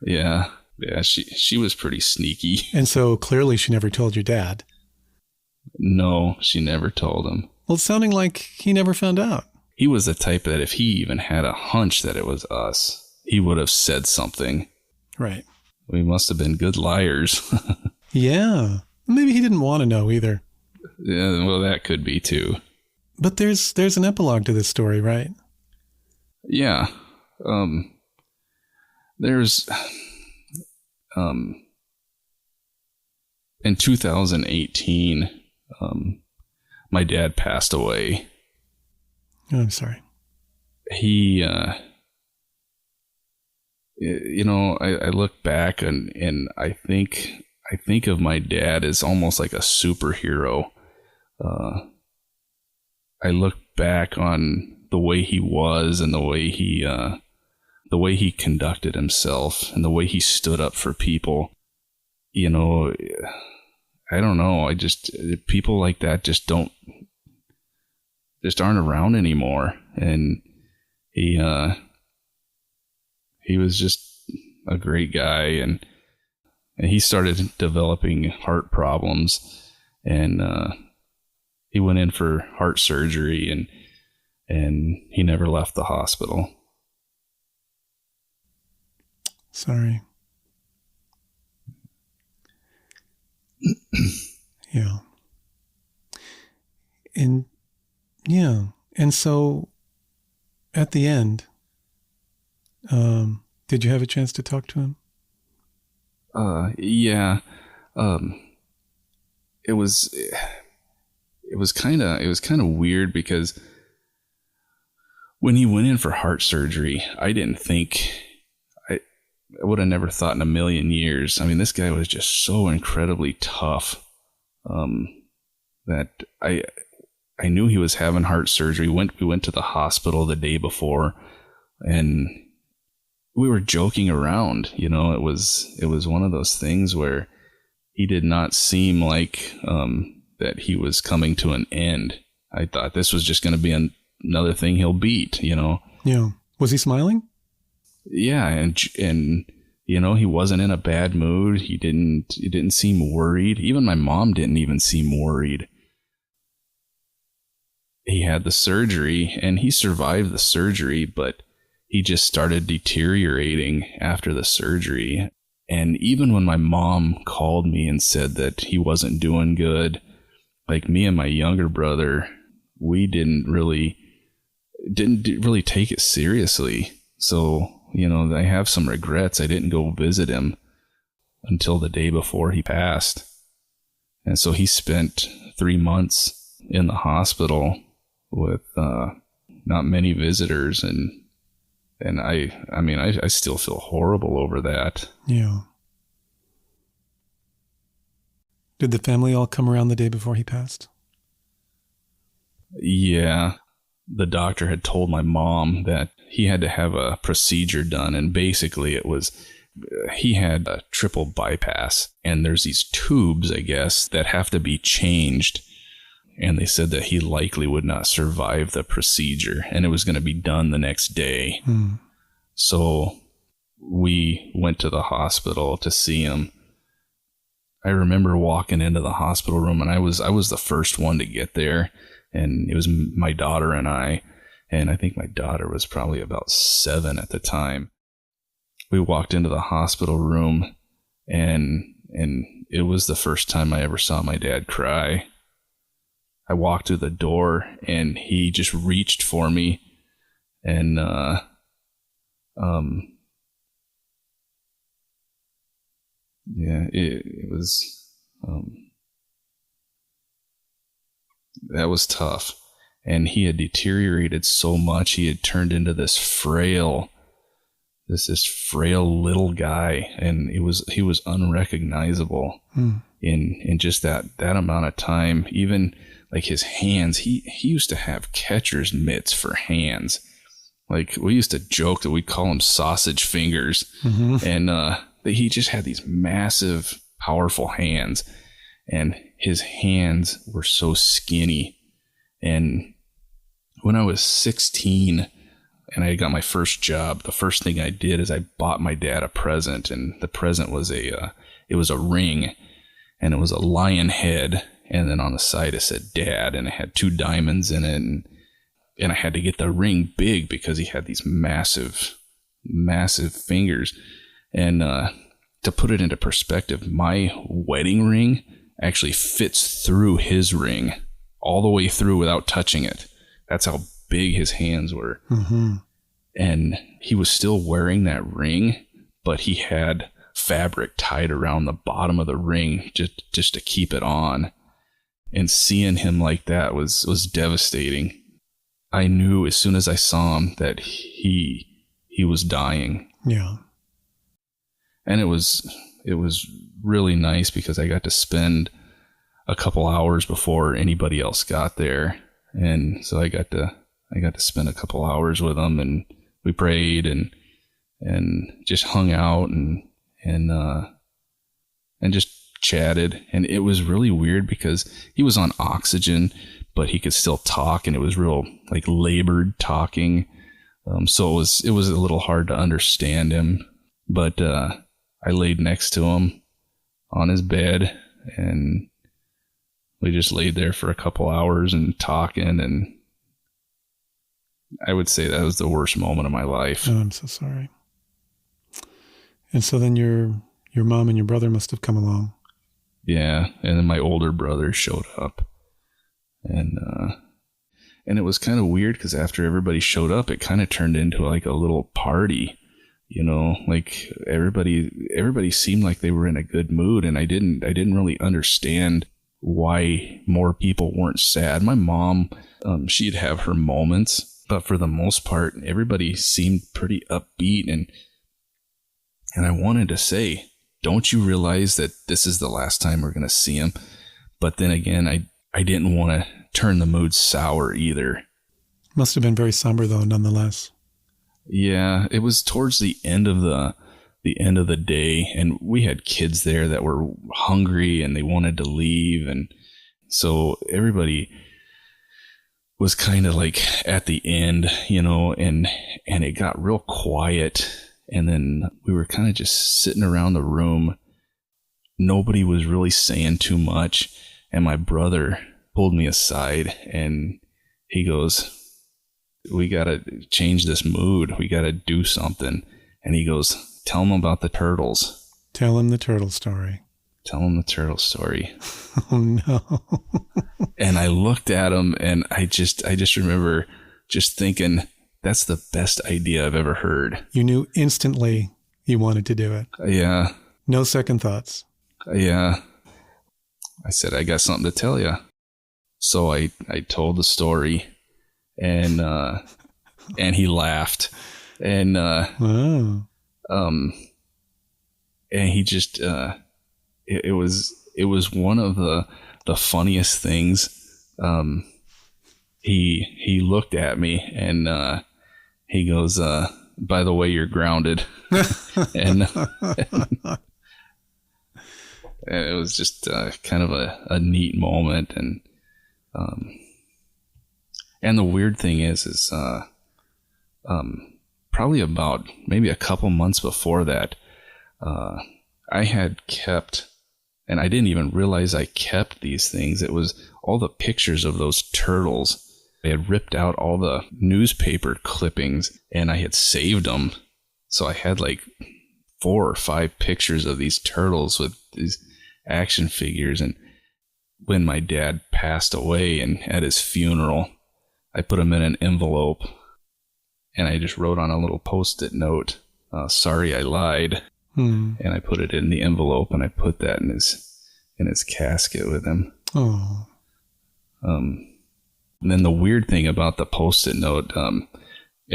Yeah. Yeah, she was pretty sneaky. And so clearly she never told your dad. No, she never told him. Well, it's sounding like he never found out. He was the type that if he even had a hunch that it was us, he would have said something. Right. We must have been good liars. Yeah. Maybe he didn't want to know either. Yeah, well, that could be too. But there's an epilogue to this story, right? Yeah. There's in 2018, my dad passed away. I'm sorry. He, I look back and I think of my dad as almost like a superhero. I look back on the way he was and the way he conducted himself and the way he stood up for people. I don't know. People like that just aren't around anymore. And he was just a great guy, and he started developing heart problems, and he went in for heart surgery, and he never left the hospital. Sorry. Yeah. And so at the end, did you have a chance to talk to him? Yeah. It was kind of weird because when he went in for heart surgery, I didn't think, I would have never thought in a million years. I mean, this guy was just so incredibly tough, that I knew he was having heart surgery. We went to the hospital the day before, and we were joking around. It was one of those things where he did not seem like that he was coming to an end. I thought this was just going to be another thing he'll beat. Yeah. Was he smiling? Yeah, and he wasn't in a bad mood. He didn't seem worried. Even my mom didn't even seem worried. He had the surgery, and he survived the surgery, but he just started deteriorating after the surgery. And even when my mom called me and said that he wasn't doing good, like me and my younger brother, we didn't really take it seriously. So, I have some regrets. I didn't go visit him until the day before he passed. And so he spent 3 months in the hospital with not many visitors, and I still feel horrible over that. Yeah. Did the family all come around the day before he passed? Yeah. The doctor had told my mom that he had to have a procedure done, and basically it was, he had a triple bypass, and there's these tubes, I guess, that have to be changed. And they said that he likely would not survive the procedure, and it was going to be done the next day. So we went to the hospital to see him. I remember walking into the hospital room, and I was the first one to get there, and it was my daughter and I think my daughter was probably about 7 at the time. We walked into the hospital room, and it was the first time I ever saw my dad cry. I walked through the door, and he just reached for me, and it was that was tough. And he had deteriorated so much. He had turned into this frail little guy, and he was unrecognizable in just that amount of time. Even like his hands, he used to have catcher's mitts for hands. Like, we used to joke that we'd call them sausage fingers. And he just had these massive, powerful hands, and his hands were so skinny. And when I was 16 and I got my first job, the first thing I did is I bought my dad a present, and the present was it was a ring, and it was a lion head, and then on the side it said Dad, and it had 2 diamonds in it, and I had to get the ring big because he had these massive fingers. And to put it into perspective, my wedding ring actually fits through his ring all the way through without touching it. That's how big his hands were. And he was still wearing that ring, but he had fabric tied around the bottom of the ring just to keep it on. And seeing him like that was devastating. I knew as soon as I saw him that he was dying. Yeah. And it was really nice because I got to spend a couple hours before anybody else got there. And so I got to spend a couple hours with him, and we prayed and just hung out and just chatted. And it was really weird because he was on oxygen, but he could still talk, and it was real like labored talking. So it was a little hard to understand him, but I laid next to him on his bed, and we just laid there for a couple hours and talking, and I would say that was the worst moment of my life. Oh, I'm so sorry. And so then your mom and your brother must have come along. Yeah, and then my older brother showed up, and it was kind of weird because after everybody showed up, it kind of turned into like a little party, you know, like everybody seemed like they were in a good mood, and I didn't really understand why more people weren't sad. My mom, she'd have her moments, but for the most part, everybody seemed pretty upbeat, and I wanted to say, don't you realize that this is the last time we're going to see him? But then again, I didn't want to turn the mood sour either. Must have been very somber though, nonetheless. Yeah, it was towards the end of the day, and we had kids there that were hungry and they wanted to leave, and so everybody was kind of like at the end, you know, and it got real quiet, and then we were kind of just sitting around the room. Nobody was really saying too much, and my brother pulled me aside and he goes, "We got to change this mood. We got to do something." And he goes, "Tell them about the turtles." Tell him the turtle story. Tell them the turtle story. Oh no. And I looked at him, and I just remember just thinking, that's the best idea I've ever heard. You knew instantly you wanted to do it. Yeah. No second thoughts. Yeah. I said, I got something to tell you. So I told the story, and he laughed, and Oh. and he just it was one of the funniest things. He looked at me, and he goes, "By the way, you're grounded." and it was just kind of a neat moment, and the weird thing is probably about maybe a couple months before that, I had kept, and I didn't even realize I kept these things. It was all the pictures of those turtles. I had ripped out all the newspaper clippings, and I had saved them. So I had like 4 or 5 pictures of these turtles with these action figures. And when my dad passed away and at his funeral, I put them in an envelope, and I just wrote on a little Post-it note, "Sorry I lied." And I put it in the envelope, and I put that in his casket with him. Oh. And then the weird thing about the Post-it note, and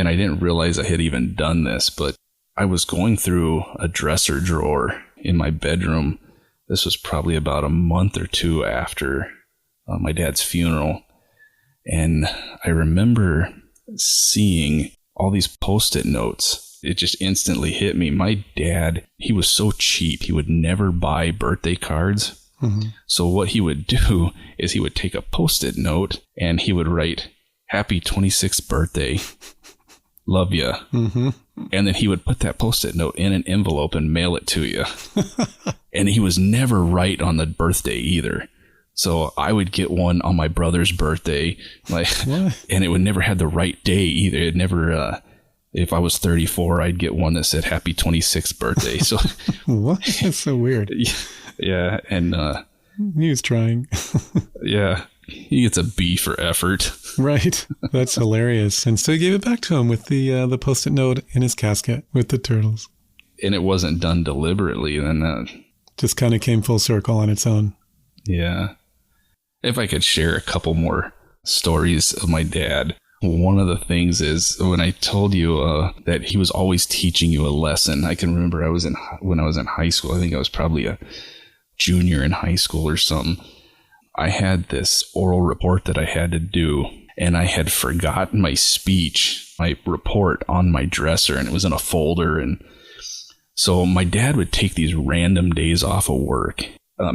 I didn't realize I had even done this, but I was going through a dresser drawer in my bedroom. This was probably about a month or 2 after my dad's funeral. And I remember seeing all these Post-it notes. It just instantly hit me. My dad, he was so cheap. He would never buy birthday cards. Mm-hmm. So what he would do is he would take a Post-it note and he would write, "Happy 26th birthday. Love ya." Mm-hmm. And then he would put that Post-it note in an envelope and mail it to you. And he was never right on the birthday either. So I would get one on my brother's birthday, and it would never have the right day either. It never, if I was 34, I'd get one that said "Happy 26th birthday." So what? That's so weird. Yeah, and he was trying. Yeah, he gets a B for effort. Right. That's hilarious. And so he gave it back to him with the Post-it note in his casket with the turtles. And it wasn't done deliberately. Then just kind of came full circle on its own. Yeah. If I could share a couple more stories of my dad. One of the things is when I told you that he was always teaching you a lesson. I can remember when I was in high school. I think I was probably a junior in high school or something. I had this oral report that I had to do, and I had forgotten my speech, my report on my dresser, and it was in a folder. And so my dad would take these random days off of work.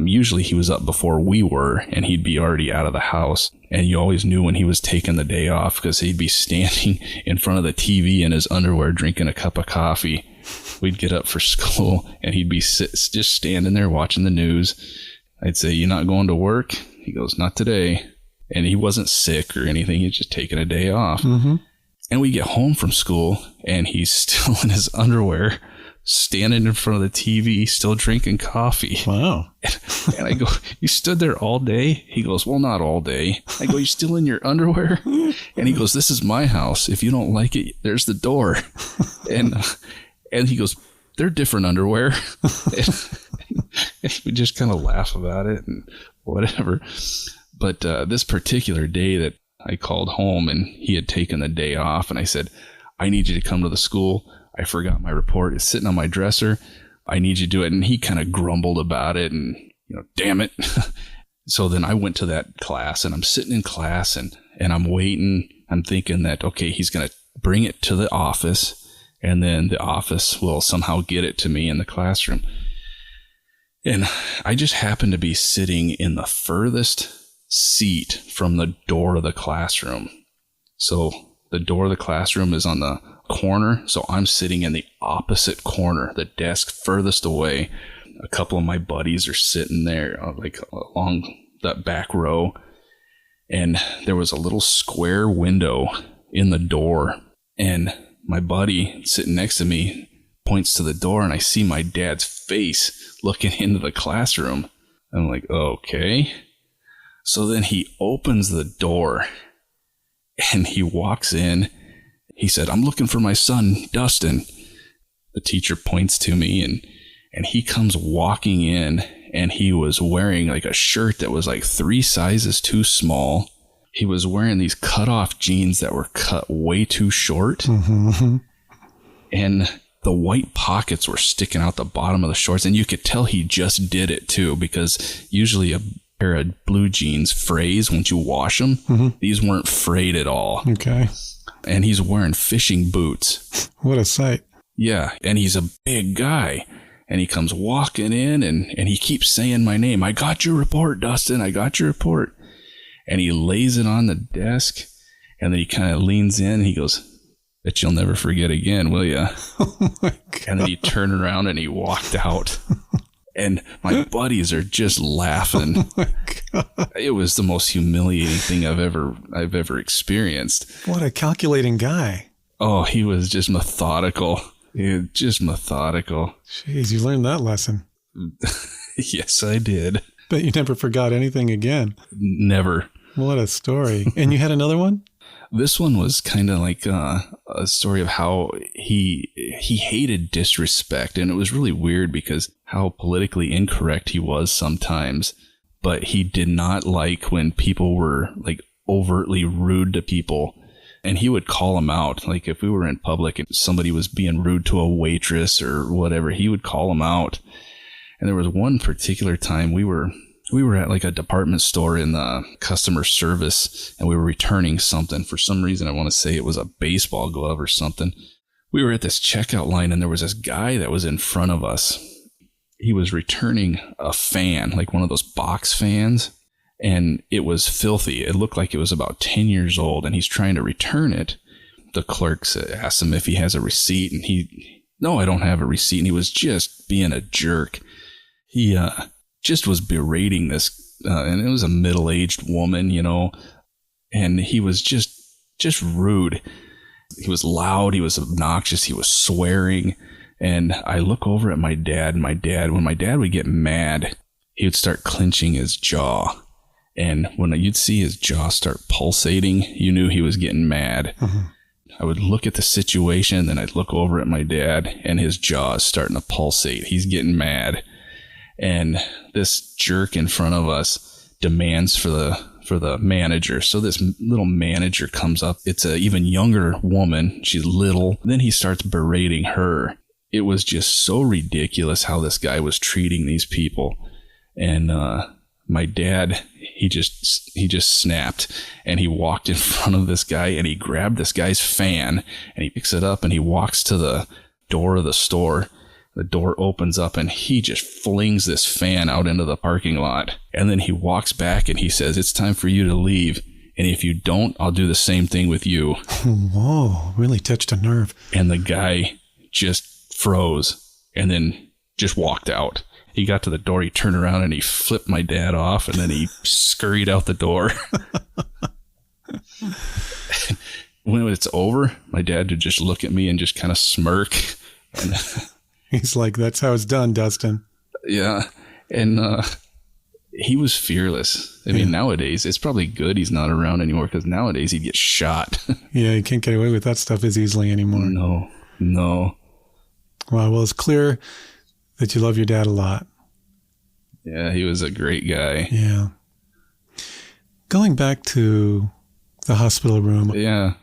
Usually he was up before we were, and he'd be already out of the house. And you always knew when he was taking the day off because he'd be standing in front of the TV in his underwear drinking a cup of coffee. We'd get up for school, and he'd be just standing there watching the news. I'd say, "You not going to work?" He goes, "Not today." And he wasn't sick or anything. He's just taking a day off. Mm-hmm. And we get home from school, and he's still in his underwear, standing in front of the TV, still drinking coffee. Wow. And I go, "You stood there all day?" He goes, "Well, not all day." I go, "You still in your underwear?" And he goes, "This is my house. If you don't like it, there's the door." And he goes, "They're different underwear." And we just kind of laugh about it and whatever. But this particular day that I called home, and he had taken the day off, and I said, "I need you to come to the school. I forgot my report. It's sitting on my dresser. I need you to do it." And he kind of grumbled about it and, damn it. So then I went to that class, and I'm sitting in class, and I'm waiting. I'm thinking that, okay, he's going to bring it to the office, and then the office will somehow get it to me in the classroom. And I just happened to be sitting in the furthest seat from the door of the classroom. So the door of the classroom is on the corner. So I'm sitting in the opposite corner, the desk furthest away. A couple of my buddies are sitting there like along that back row. And there was a little square window in the door. And my buddy sitting next to me points to the door, and I see my dad's face looking into the classroom. I'm like, okay. So then he opens the door, and he walks in. He said, "I'm looking for my son, Dustin." The teacher points to me, and he comes walking in, and he was wearing like a shirt that was like 3 sizes too small. He was wearing these cut-off jeans that were cut way too short. Mm-hmm. And the white pockets were sticking out the bottom of the shorts. And you could tell he just did it too, because usually a pair of blue jeans frays once you wash them. Mm-hmm. These weren't frayed at all. Okay. And he's wearing fishing boots. What a sight. Yeah. And he's a big guy. And he comes walking in, and he keeps saying my name. "I got your report, Dustin. I got your report." And he lays it on the desk, and then he kind of leans in, and he goes, "Bet you'll never forget again, will ya?" Oh my God. And then he turned around and he walked out. And my buddies are just laughing. Oh my God. It was the most humiliating thing I've ever experienced. What a calculating guy. Oh, he was just methodical. Just methodical. Jeez, you learned that lesson. Yes, I did. Bet you never forgot anything again. Never. What a story. And you had another one? This one was kind of like a story of how he hated disrespect. And it was really weird because how politically incorrect he was sometimes. But he did not like when people were like overtly rude to people. And he would call them out. Like if we were in public and somebody was being rude to a waitress or whatever, he would call them out. And there was one particular time we were at like a department store in the customer service, and we were returning something. For some reason, I want to say it was a baseball glove or something. We were at this checkout line, and there was this guy that was in front of us. He was returning a fan, like one of those box fans, and it was filthy. It looked like it was about 10 years old, and he's trying to return it. The clerk asked him if he has a receipt, and no, I don't have a receipt. And he was just being a jerk. He just was berating this, and it was a middle-aged woman, and he was just rude. He was loud. He was obnoxious. He was swearing. And I look over at my dad, and when my dad would get mad, he would start clenching his jaw. And when you'd see his jaw start pulsating, you knew he was getting mad. Mm-hmm. I would look at the situation, then I'd look over at my dad, and his jaw is starting to pulsate. He's getting mad. And this jerk in front of us demands for for the manager. So this little manager comes up. It's an even younger woman. She's little. Then he starts berating her. It was just so ridiculous how this guy was treating these people. And my dad, he just snapped, and he walked in front of this guy, and he grabbed this guy's fan, and he picks it up, and he walks to the door of the store. The door opens up, and he just flings this fan out into the parking lot. And then he walks back, and he says, "It's time for you to leave. And if you don't, I'll do the same thing with you." Whoa, really touched a nerve. And the guy just froze and then just walked out. He got to the door, he turned around, and he flipped my dad off, and then he scurried out the door. When it's over, my dad would just look at me and just kind of smirk. And he's like, "That's how it's done, Dustin." Yeah. And he was fearless. I mean, nowadays, it's probably good he's not around anymore, because nowadays he'd get shot. Yeah, you can't get away with that stuff as easily anymore. No. Well, it's clear that you love your dad a lot. Yeah, he was a great guy. Yeah. Going back to the hospital room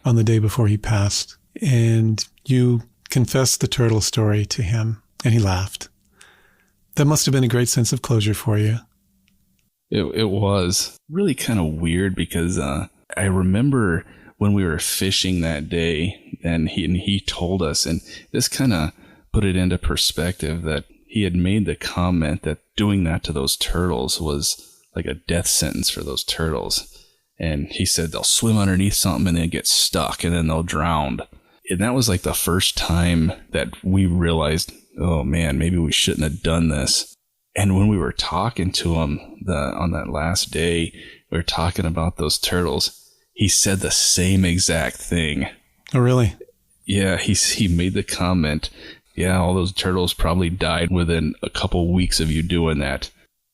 on the day before he passed, and you confessed the turtle story to him, and he laughed. That must have been a great sense of closure for you. It was really kind of weird, because I remember when we were fishing that day, and he told us, and this kind of put it into perspective, that he had made the comment that doing that to those turtles was like a death sentence for those turtles. And he said they'll swim underneath something and then get stuck and then they'll drown. And that was like the first time that we realized, oh man, maybe we shouldn't have done this. And when we were talking to him on that last day, we were talking about those turtles. He said the same exact thing. Oh, really? Yeah, he made the comment, yeah, all those turtles probably died within a couple weeks of you doing that.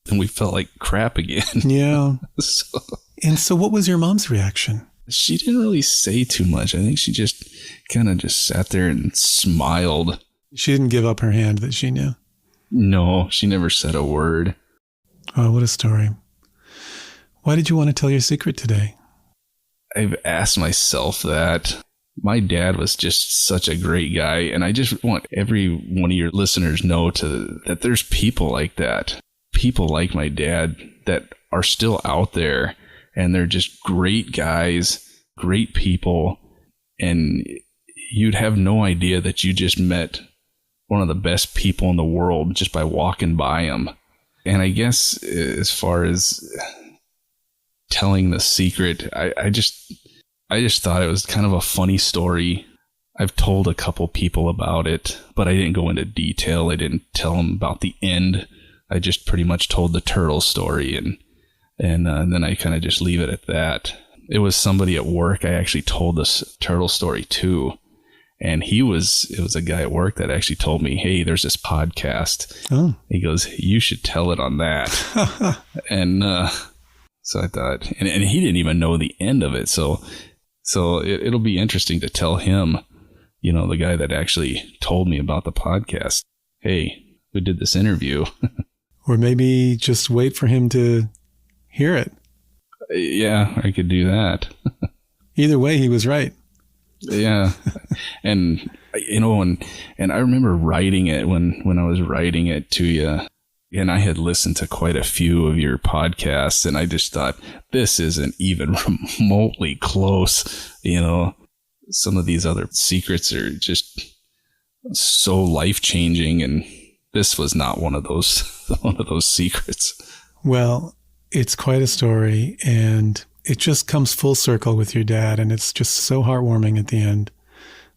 And we felt like crap again. Yeah. So what was your mom's reaction? She didn't really say too much. I think she just kind of just sat there and smiled. She didn't give up her hand that she knew? No, she never said a word. Oh, what a story. Why did you want to tell your secret today? I've asked myself that. My dad was just such a great guy, and I just want every one of your listeners know that there's people like that. People like my dad that are still out there, and they're just great guys, great people, and you'd have no idea that you just met one of the best people in the world just by walking by them. And I guess as far as telling the secret, I just thought it was kind of a funny story. I've told a couple people about it, but I didn't go into detail. I didn't tell them about the end. I just pretty much told the turtle story, and then I kind of just leave it at that. It was somebody at work I actually told this turtle story to, and it was a guy at work that actually told me, "Hey, there's this podcast." Oh. He goes, "You should tell it on that." And so I thought, and he didn't even know the end of it, so it'll be interesting to tell him, the guy that actually told me about the podcast, "Hey, we did this interview." Or maybe just wait for him to hear it. Yeah, I could do that. Either way, he was right. Yeah. And, and I remember writing it when I was writing it to you, and I had listened to quite a few of your podcasts, and I just thought, this isn't even remotely close. Some of these other secrets are just so life-changing, and this was not one of those secrets. Well, it's quite a story, and it just comes full circle with your dad, and it's just so heartwarming at the end.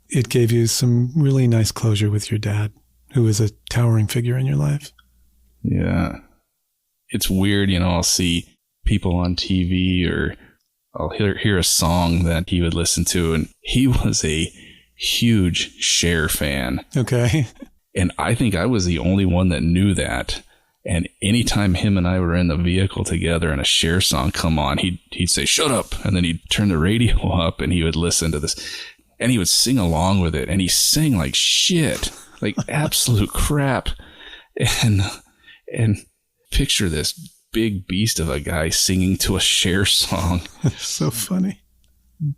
It gave you some really nice closure with your dad, who is a towering figure in your life. Yeah. It's weird, I'll see people on TV, or I'll hear a song that he would listen to, and he was a huge Cher fan. Okay. And I think I was the only one that knew that. And anytime him and I were in the vehicle together and a Cher song come on, he'd say, "Shut up." And then he'd turn the radio up and he would listen to this, and he would sing along with it. And he sang like shit, like absolute crap. And picture this big beast of a guy singing to a Cher song. So funny.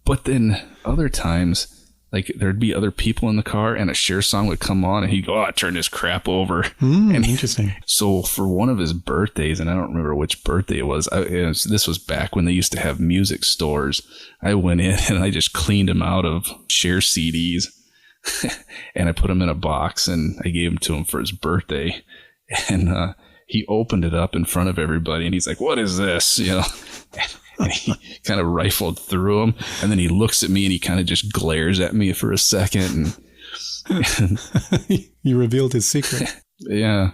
But then other times, like there'd be other people in the car and a Cher song would come on and he'd go, "Oh, turn this crap over." And interesting. So for one of his birthdays, and I don't remember which birthday it was, this was back when they used to have music stores. I went in and I just cleaned him out of Cher CDs and I put him in a box and I gave him to him for his birthday. And he opened it up in front of everybody and he's like, "What is this?" You know? And he kind of rifled through them, and then he looks at me and he kind of just glares at me for a second. And you revealed his secret. Yeah.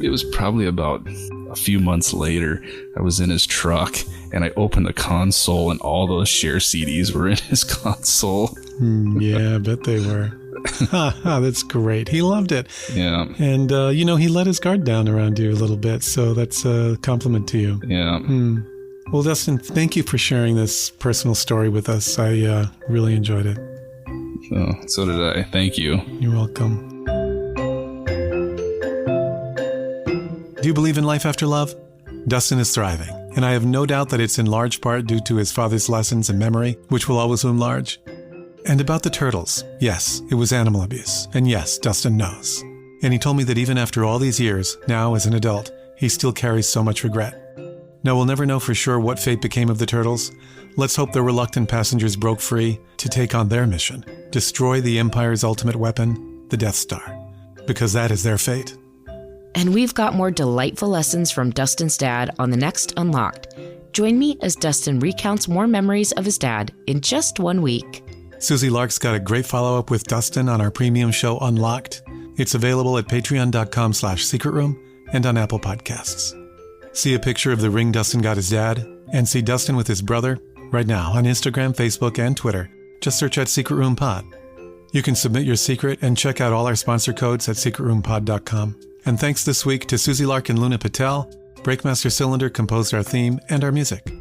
It was probably about a few months later. I was in his truck and I opened the console and all those Cher CDs were in his console. Yeah, I bet they were. That's great. He loved it. Yeah. And, he let his guard down around you a little bit. So that's a compliment to you. Yeah. Well, Dustin, thank you for sharing this personal story with us. I really enjoyed it. So did I. Thank you. You're welcome. Do you believe in life after love? Dustin is thriving, and I have no doubt that it's in large part due to his father's lessons and memory, which will always loom large. And about the turtles, yes, it was animal abuse, and yes, Dustin knows. And he told me that even after all these years, now as an adult, he still carries so much regret. Now we'll never know for sure what fate became of the turtles. Let's hope the reluctant passengers broke free to take on their mission, destroy the Empire's ultimate weapon, the Death Star, because that is their fate. And we've got more delightful lessons from Dustin's dad on the next Unlocked. Join me as Dustin recounts more memories of his dad in just 1 week. Susie Lark's got a great follow-up with Dustin on our premium show Unlocked. It's available at patreon.com/secretroom and on Apple Podcasts. See a picture of the ring Dustin got his dad and see Dustin with his brother right now on Instagram, Facebook, and Twitter. Just search at Secret Room Pod. You can submit your secret and check out all our sponsor codes at secretroompod.com. And thanks this week to Susie Lark and Luna Patel. Breakmaster Cylinder composed our theme and our music.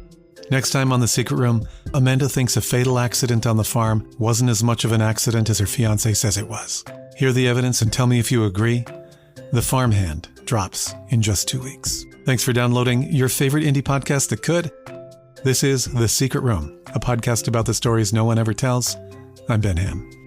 Next time on The Secret Room, Amanda thinks a fatal accident on the farm wasn't as much of an accident as her fiancé says it was. Hear the evidence and tell me if you agree. The Farmhand drops in just 2 weeks. Thanks for downloading your favorite indie podcast that could. This is The Secret Room, a podcast about the stories no one ever tells. I'm Ben Ham.